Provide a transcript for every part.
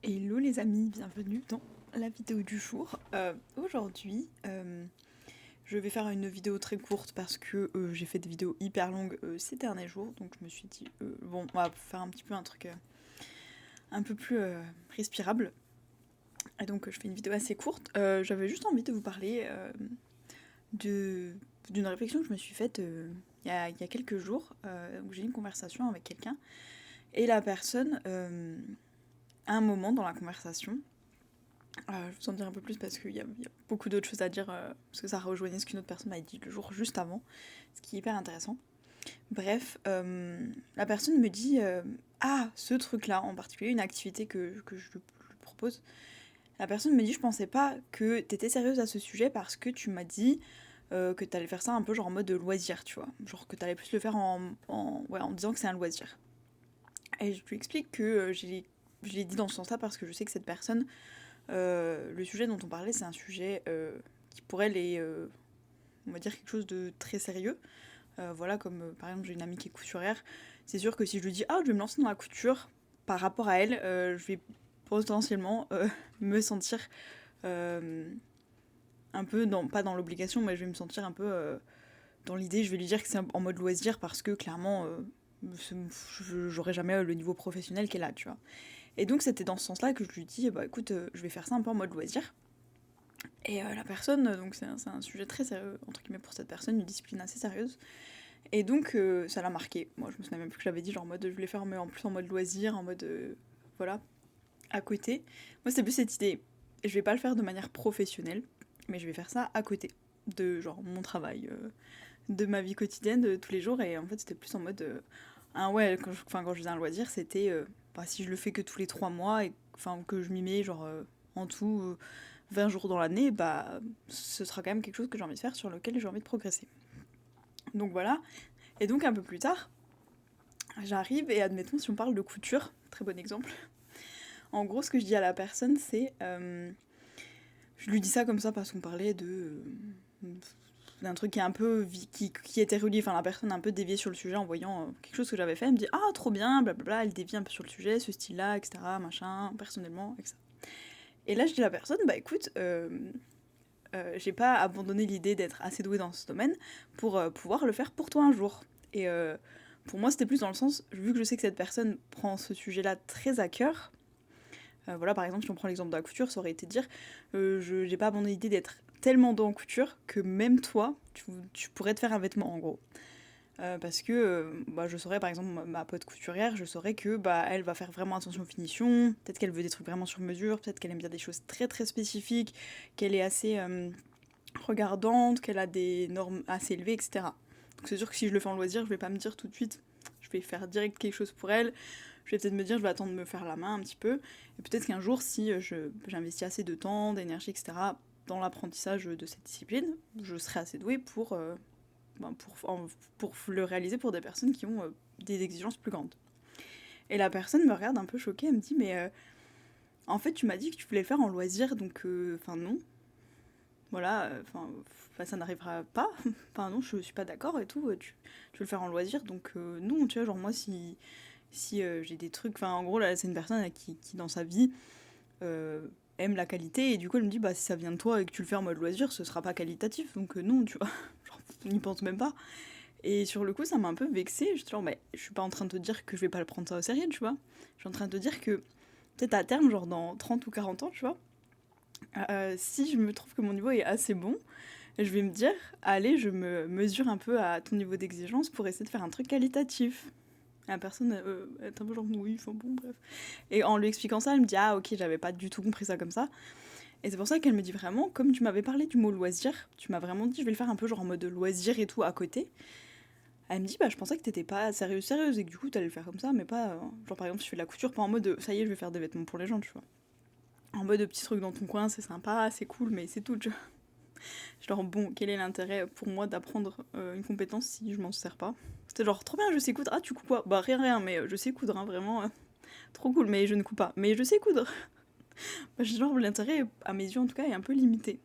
Hello les amis, bienvenue dans la vidéo du jour. Aujourd'hui, je vais faire une vidéo très courte parce que j'ai fait des vidéos hyper longues ces derniers jours, donc je me suis dit, bon, on va faire un petit peu un truc un peu plus respirable. Et donc je fais une vidéo assez courte. J'avais juste envie de vous parler d'une réflexion que je me suis faite il y a quelques jours, où j'ai eu une conversation avec quelqu'un, et la personne, à un moment dans la conversation, je vous en dire un peu plus parce qu'il y a beaucoup d'autres choses à dire, parce que ça rejoignait ce qu'une autre personne m'a dit le jour juste avant, ce qui est hyper intéressant. Bref, la personne me dit ah, ce truc-là, en particulier une activité que je lui propose. La personne me dit: je pensais pas que t'étais sérieuse à ce sujet parce que tu m'as dit que t'allais faire ça un peu genre en mode loisir, tu vois. Genre que t'allais plus le faire ouais, en disant que c'est un loisir. Et je lui explique que je l'ai dit dans ce sens-là parce que je sais que cette personne, le sujet dont on parlait, c'est un sujet qui pour elle est, on va dire, quelque chose de très sérieux. Voilà, comme par exemple j'ai une amie qui est couturière. C'est sûr que si je lui dis ah, je vais me lancer dans la couture, par rapport à elle, je vais potentiellement me sentir euh, un peu, pas dans l'obligation, mais je vais me sentir un peu dans l'idée, je vais lui dire que c'est en mode loisir parce que clairement, j'aurais jamais le niveau professionnel qu'elle a, tu vois. Et donc c'était dans ce sens-là que je lui dis, bah écoute, je vais faire ça un peu en mode loisir. Et la personne, donc c'est un sujet très sérieux, entre guillemets, pour cette personne, une discipline assez sérieuse. Et donc ça l'a marqué. Moi je me souviens même plus que j'avais dit, genre en mode je voulais faire, mais en plus en mode loisir, en mode voilà, à côté. Moi c'était plus cette idée, je vais pas le faire de manière professionnelle, mais je vais faire ça à côté de genre mon travail, de ma vie quotidienne, de tous les jours. Et en fait c'était plus en mode, ouais, quand je faisais un loisir, c'était, bah, si je le fais que tous les 3 mois, et que je m'y mets genre en tout 20 jours dans l'année, bah ce sera quand même quelque chose que j'ai envie de faire, sur lequel j'ai envie de progresser. Donc voilà. Et donc un peu plus tard, j'arrive et admettons si on parle de couture, très bon exemple. En gros, ce que je dis à la personne, c'est, je lui dis ça comme ça parce qu'on parlait d'un truc qui est un peu qui était relié, enfin la personne a un peu dévié sur le sujet en voyant quelque chose que j'avais fait. Elle me dit ah, trop bien, blablabla, elle dévie un peu sur le sujet, ce style-là, etc., machin, personnellement, etc. Et là je dis à la personne, bah écoute, j'ai pas abandonné l'idée d'être assez douée dans ce domaine pour pouvoir le faire pour toi un jour. Et pour moi, c'était plus dans le sens, vu que je sais que cette personne prend ce sujet-là très à cœur. Voilà, par exemple, si on prend l'exemple de la couture, ça aurait été de dire, j'ai pas abandonné l'idée d'être tellement dans la couture que même toi, tu pourrais te faire un vêtement, en gros. Parce que bah, je saurais, par exemple, ma pote couturière, je saurais que bah, elle va faire vraiment attention aux finitions, peut-être qu'elle veut des trucs vraiment sur mesure, peut-être qu'elle aime bien des choses très très spécifiques, qu'elle est assez regardante, qu'elle a des normes assez élevées, etc. Donc c'est sûr que si je le fais en loisir, je vais pas me dire tout de suite, je vais faire direct quelque chose pour elle. Je vais peut-être me dire, je vais attendre de me faire la main un petit peu. Et peut-être qu'un jour, si j'investis assez de temps, d'énergie, etc., dans l'apprentissage de cette discipline, je serai assez douée ben, pour le réaliser pour des personnes qui ont des exigences plus grandes. Et la personne me regarde un peu choquée, elle me dit, mais en fait, tu m'as dit que tu voulais le faire en loisir, donc non. Voilà, ça n'arrivera pas. Enfin non, je suis pas d'accord et tout. Tu veux le faire en loisir, donc non, tu vois, genre moi si j'ai des trucs, enfin en gros là c'est une personne qui dans sa vie aime la qualité, et du coup elle me dit bah si ça vient de toi et que tu le fais en mode loisir, ce sera pas qualitatif, donc non, tu vois, genre n'y pense même pas. Et sur le coup ça m'a un peu vexée, je suis genre mais je suis pas en train de te dire que je vais pas le prendre ça au sérieux, tu vois. Je suis en train de te dire que peut-être à terme, genre dans 30 ou 40 ans, tu vois, si je me trouve que mon niveau est assez bon, je vais me dire, allez, je me mesure un peu à ton niveau d'exigence pour essayer de faire un truc qualitatif. Et la personne est un peu genre, oui, enfin bon, bref. Et en lui expliquant ça, elle me dit, ah ok, j'avais pas du tout compris ça comme ça. Et c'est pour ça qu'elle me dit vraiment, comme tu m'avais parlé du mot loisir, tu m'as vraiment dit, je vais le faire un peu genre en mode loisir et tout à côté. Elle me dit, bah je pensais que t'étais pas sérieuse et que du coup t'allais le faire comme ça, mais pas. Genre par exemple, si je fais de la couture, pas en mode, ça y est, je vais faire des vêtements pour les gens, tu vois. En mode de petits trucs dans ton coin, c'est sympa, c'est cool, mais c'est tout, tu vois. Genre, bon, quel est l'intérêt pour moi d'apprendre une compétence si je m'en sers pas? C'était genre, trop bien, je sais coudre. Ah, tu couds quoi? Bah, rien, rien, mais je sais coudre, hein, vraiment. Trop cool, mais je ne couds pas. Mais je sais coudre. Bah, genre, l'intérêt, à mes yeux en tout cas, est un peu limité.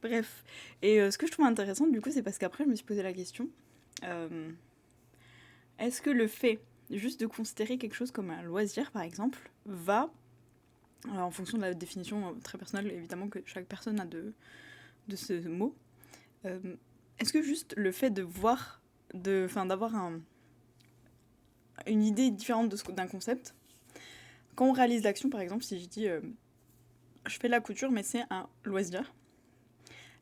Bref. Et ce que je trouve intéressant, du coup, c'est parce qu'après, je me suis posé la question, euh, est-ce que le fait juste de considérer quelque chose comme un loisir, par exemple, va en fonction de la définition très personnelle évidemment que chaque personne a de ce mot. Euh, Est-ce que juste le fait de voir, d'avoir une idée différente d'un concept, quand on réalise l'action par exemple, si je dis je fais de la couture mais c'est un loisir,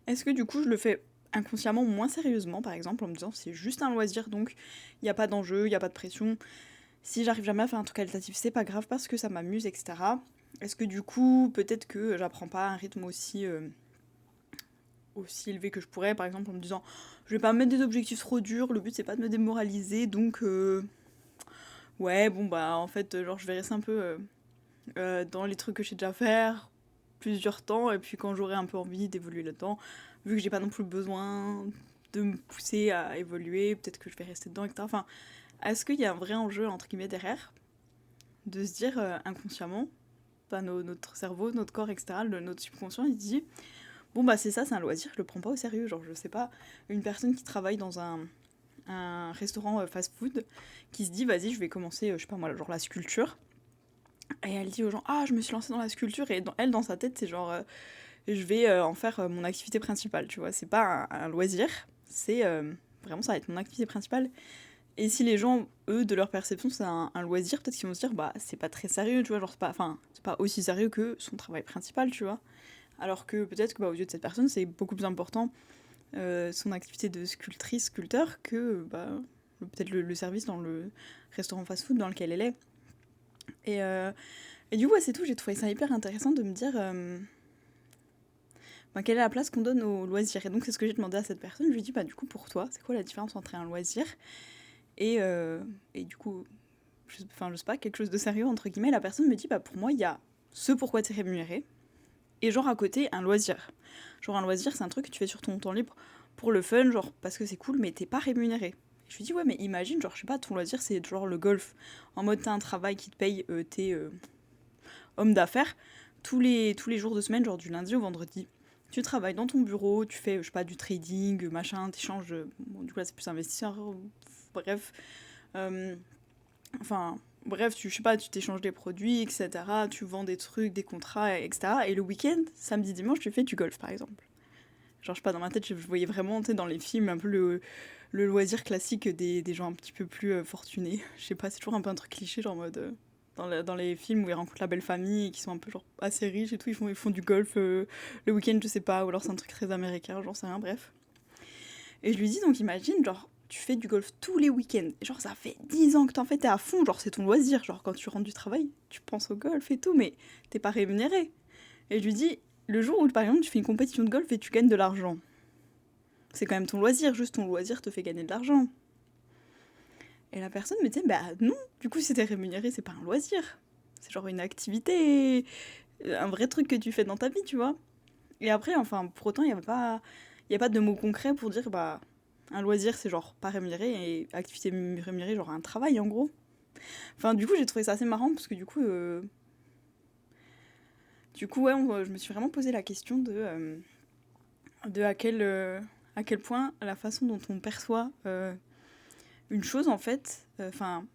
est-ce que du coup je le fais inconsciemment moins sérieusement par exemple en me disant c'est juste un loisir donc il n'y a pas d'enjeu, il n'y a pas de pression, si j'arrive jamais à faire un truc qualitatif c'est pas grave parce que ça m'amuse etc. Est-ce que du coup peut-être que j'apprends pas un rythme aussi élevé que je pourrais, par exemple en me disant je vais pas me mettre des objectifs trop durs, le but c'est pas de me démoraliser donc ouais bon bah en fait genre je vais rester un peu dans les trucs que je sais déjà faire plusieurs temps et puis quand j'aurai un peu envie d'évoluer là-dedans, vu que j'ai pas non plus besoin de me pousser à évoluer, peut-être que je vais rester dedans, etc. Enfin, est-ce qu'il y a un vrai enjeu entre guillemets derrière de se dire inconsciemment, enfin, notre cerveau, notre corps, etc., notre subconscient, il dit bon bah c'est ça, c'est un loisir, je le prends pas au sérieux, genre je sais pas, une personne qui travaille dans un restaurant fast-food, qui se dit vas-y je vais commencer, je sais pas moi, genre la sculpture, et elle dit aux gens ah je me suis lancée dans la sculpture, et dans sa tête c'est genre je vais en faire mon activité principale, tu vois, c'est pas un loisir, c'est vraiment ça va être mon activité principale. Et si les gens, eux, de leur perception, c'est un loisir, peut-être qu'ils vont se dire, bah, c'est pas très sérieux, tu vois, genre, c'est pas aussi sérieux que son travail principal, tu vois. Alors que peut-être que, bah, aux yeux de cette personne, c'est beaucoup plus important son activité de sculptrice, sculpteur, que, bah, peut-être le service dans le restaurant fast-food dans lequel elle est. Et, euh, et du coup, ouais, c'est tout, j'ai trouvé ça hyper intéressant de me dire, bah, quelle est la place qu'on donne aux loisirs. Et donc, c'est ce que j'ai demandé à cette personne, je lui ai dit, bah, du coup, pour toi, c'est quoi la différence entre un loisir et du coup, je sais pas, quelque chose de sérieux, entre guillemets, la personne me dit, bah pour moi, il y a ce pourquoi t'es rémunéré, et genre à côté, un loisir. Genre un loisir, c'est un truc que tu fais sur ton temps libre pour le fun, genre parce que c'est cool, mais t'es pas rémunéré. Et je lui dis, ouais, mais imagine, genre, je sais pas, ton loisir, c'est genre le golf. En mode, t'as un travail qui te paye, t'es homme d'affaires, tous les jours de semaine, genre du lundi au vendredi. Tu travailles dans ton bureau, tu fais, je sais pas, du trading, machin, t'échanges. Bon, du coup, là, c'est plus investisseur, bref. Euh, Enfin, bref, je sais pas, tu t'échanges des produits, etc. Tu vends des trucs, des contrats, etc. Et le week-end, samedi, dimanche, tu fais du golf, par exemple. Genre, je sais pas, dans ma tête, je voyais vraiment, tu sais, dans les films, un peu le loisir classique des gens un petit peu plus fortunés. Je sais pas, c'est toujours un peu un truc cliché, genre en mode. Dans les films où ils rencontrent la belle famille et qui sont un peu genre assez riches et tout, ils font du golf le week-end, je sais pas, ou alors c'est un truc très américain, j'en sais rien, bref. Et je lui dis donc imagine, genre, tu fais du golf tous les week-ends. Genre, ça fait 10 ans que t'en fais, t'es à fond, genre, c'est ton loisir. Genre, quand tu rentres du travail, tu penses au golf et tout, mais t'es pas rémunéré. Et je lui dis, le jour où, par exemple, tu fais une compétition de golf et tu gagnes de l'argent, c'est quand même ton loisir, juste ton loisir te fait gagner de l'argent. Et la personne me dit, bah non, du coup, si t'es rémunéré, c'est pas un loisir. C'est genre une activité, un vrai truc que tu fais dans ta vie, tu vois. Et après, enfin, pour autant, y a pas de mots concrets pour dire, bah, un loisir, c'est genre pas rémunéré, et activité rémunérée, genre un travail, en gros. Enfin, du coup, j'ai trouvé ça assez marrant, parce que du coup ouais, je me suis vraiment posé la question de à quel point la façon dont on perçoit une chose, en fait, enfin,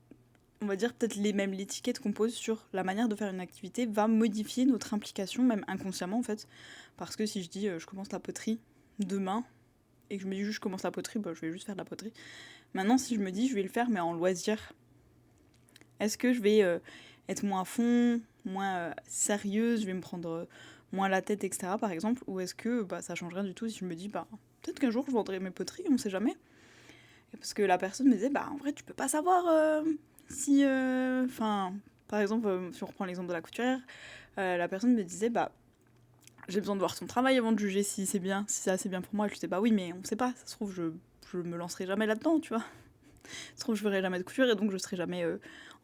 on va dire peut-être même l'étiquette qu'on pose sur la manière de faire une activité va modifier notre implication, même inconsciemment, en fait. Parce que si je dis, je commence la poterie demain, et que je me dis juste je commence la poterie, bah, je vais juste faire de la poterie. Maintenant, si je me dis je vais le faire mais en loisir, est-ce que je vais être moins à fond, moins sérieuse, je vais me prendre moins la tête, etc. par exemple, ou est-ce que bah, ça change rien du tout si je me dis bah peut-être qu'un jour je vendrai mes poteries, on sait jamais. Et parce que la personne me disait bah en vrai tu peux pas savoir si, enfin par exemple si on reprend l'exemple de la couturière, la personne me disait bah j'ai besoin de voir ton travail avant de juger si c'est bien, si c'est assez bien pour moi. Et je disais bah oui mais on sait pas, ça se trouve je me lancerai jamais là-dedans, tu vois. Ça se trouve je ferai jamais de couture et donc je serai jamais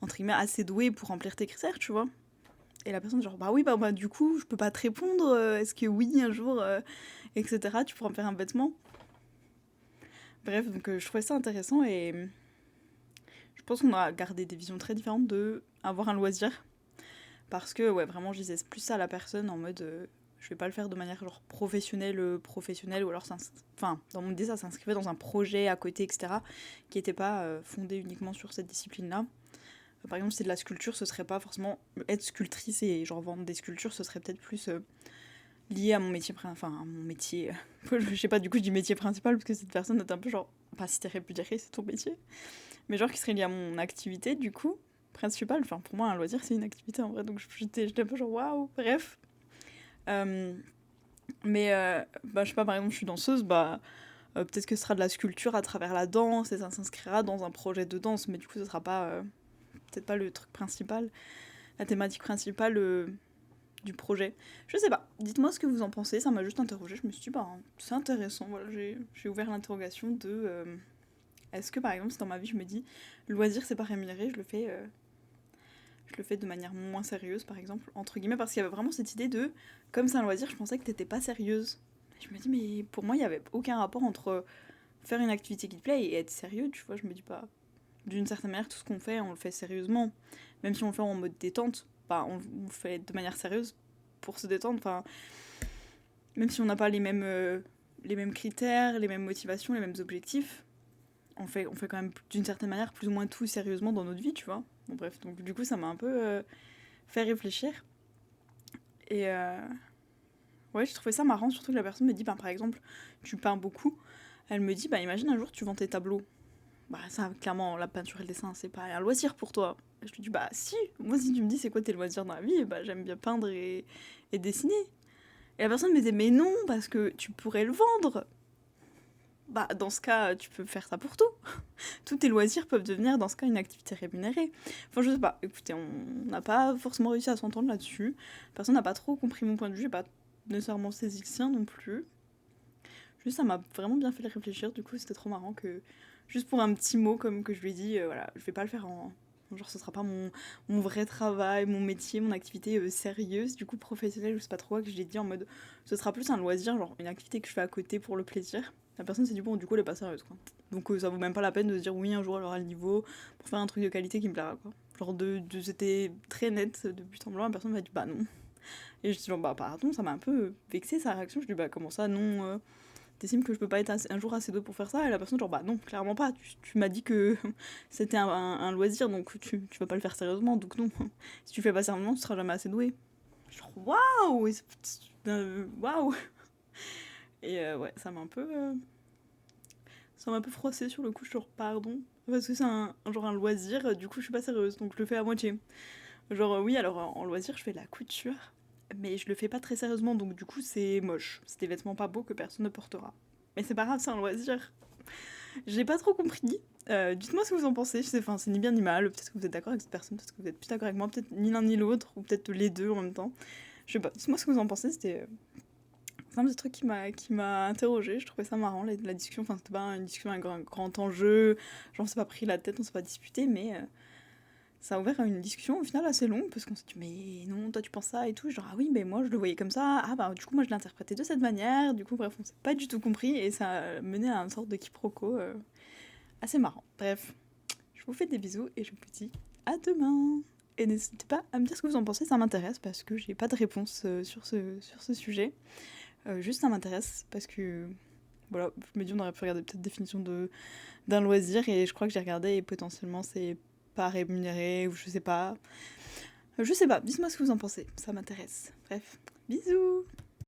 entre guillemets assez douée pour remplir tes critères, tu vois. Et la personne genre bah oui bah du coup je peux pas te répondre, est-ce que oui un jour etc. tu pourras me faire un vêtement. Bref donc je trouvais ça intéressant et je pense qu'on a gardé des visions très différentes de avoir un loisir parce que ouais vraiment je disais plus ça à la personne en mode je vais pas le faire de manière genre professionnelle ou alors enfin dans mon idée ça s'inscrivait dans un projet à côté etc qui était pas fondé uniquement sur cette discipline là. Par exemple, si c'est de la sculpture, ce serait pas forcément être sculptrice et genre vendre des sculptures, ce serait peut-être plus lié à mon métier, enfin à mon métier. Je sais pas, du coup je dis métier principal parce que cette personne est un peu genre, pas si t'es répudié, c'est ton métier, mais genre qui serait lié à mon activité du coup principale. Enfin pour moi un loisir c'est une activité en vrai, donc j'étais un peu genre waouh, bref. Euh, mais bah je sais pas, par exemple je suis danseuse, bah peut-être que ce sera de la sculpture à travers la danse et ça s'inscrira dans un projet de danse, mais du coup ce sera pas peut-être pas le truc principal, la thématique principale du projet. Je sais pas, dites-moi ce que vous en pensez, ça m'a juste interrogée, je me suis dit bah c'est intéressant, voilà, j'ai ouvert l'interrogation de est-ce que par exemple si dans ma vie je me dis loisir c'est pas rémunéré, je le fais de manière moins sérieuse par exemple, entre guillemets, parce qu'il y avait vraiment cette idée de comme c'est un loisir je pensais que t'étais pas sérieuse. Et je me dis mais pour moi il y avait aucun rapport entre faire une activité qui te plaît et être sérieux, tu vois, je me dis pas d'une certaine manière tout ce qu'on fait on le fait sérieusement, même si on le fait en mode détente, bah on le fait de manière sérieuse pour se détendre, enfin même si on n'a pas les mêmes critères, les mêmes motivations, les mêmes objectifs, on fait quand même d'une certaine manière plus ou moins tout sérieusement dans notre vie, tu vois. Bon bref, donc du coup ça m'a un peu fait réfléchir. Et ouais, j'ai trouvé ça marrant, surtout que la personne me dit, bah, par exemple, tu peins beaucoup. Elle me dit, bah imagine un jour tu vends tes tableaux. Bah ça, clairement, la peinture et le dessin, c'est pas un loisir pour toi. Et je lui dis, bah si, moi si tu me dis c'est quoi tes loisirs dans la vie, bah j'aime bien peindre et dessiner. Et la personne me disait, mais non, parce que tu pourrais le vendre. Bah, dans ce cas, tu peux faire ça pour tout. Tous tes loisirs peuvent devenir, dans ce cas, une activité rémunérée. Enfin, je sais pas, écoutez, on n'a pas forcément réussi à s'entendre là-dessus. Personne n'a pas trop compris mon point de vue, j'ai pas nécessairement saisi le sien non plus. Juste, ça m'a vraiment bien fait réfléchir, du coup, c'était trop marrant que, juste pour un petit mot, comme que je lui ai dit, voilà, je vais pas le faire en. Genre, ce sera pas mon vrai travail, mon métier, mon activité sérieuse, du coup professionnelle, je sais pas trop, que je l'ai dit en mode. Ce sera plus un loisir, genre une activité que je fais à côté pour le plaisir. La personne s'est dit, bon, du coup, elle est pas sérieuse, quoi. Donc, ça vaut même pas la peine de se dire, oui, un jour, elle aura le niveau pour faire un truc de qualité qui me plaira, quoi. Genre, c'était très net de but en blanc, la personne m'a dit, bah non. Et je dis, genre, bah pardon, ça m'a un peu vexé sa réaction. Je lui dis, bah comment ça, non t'estimes que je peux pas être un jour assez douée pour faire ça? Et la personne, genre, bah non, clairement pas. Tu m'as dit que c'était un loisir, donc tu vas pas le faire sérieusement, donc non. Si tu fais pas sérieusement, tu seras jamais assez doué. Genre, waouh! Waouh! Et ouais, ça m'a un peu froissé sur le coup, je genre, pardon. Parce que c'est genre un loisir, du coup, je suis pas sérieuse, donc je le fais à moitié. Genre, oui, alors en loisir, je fais de la couture, mais je le fais pas très sérieusement, donc du coup, c'est moche. C'est des vêtements pas beaux que personne ne portera. Mais c'est pas grave, c'est un loisir. J'ai pas trop compris. Dites-moi ce que vous en pensez. Enfin, c'est ni bien ni mal. Peut-être que vous êtes d'accord avec cette personne, peut-être que vous êtes plus d'accord avec moi, peut-être ni l'un ni l'autre, ou peut-être les deux en même temps. Je sais pas. Dites-moi ce que vous en pensez. C'est un petit truc qui m'a interrogé. Je trouvais ça marrant, la discussion. Enfin, c'était pas une discussion avec un grand enjeu. Genre, on s'est pas pris la tête, on s'est pas disputé, mais ça a ouvert à une discussion au final assez longue parce qu'on s'est dit mais non toi tu penses ça et tout, genre ah oui mais moi je le voyais comme ça, ah bah du coup moi je l'interprétais de cette manière, du coup bref on s'est pas du tout compris et ça a mené à une sorte de quiproquo assez marrant. Bref, je vous fais des bisous et je vous dis à demain et n'hésitez pas à me dire ce que vous en pensez, ça m'intéresse parce que j'ai pas de réponse sur ce sujet, juste ça m'intéresse parce que voilà, je me dis on aurait pu regarder peut-être définition d'un loisir et je crois que j'ai regardé et potentiellement c'est pas rémunéré ou je sais pas. Je sais pas, dites-moi ce que vous en pensez, ça m'intéresse. Bref, bisous!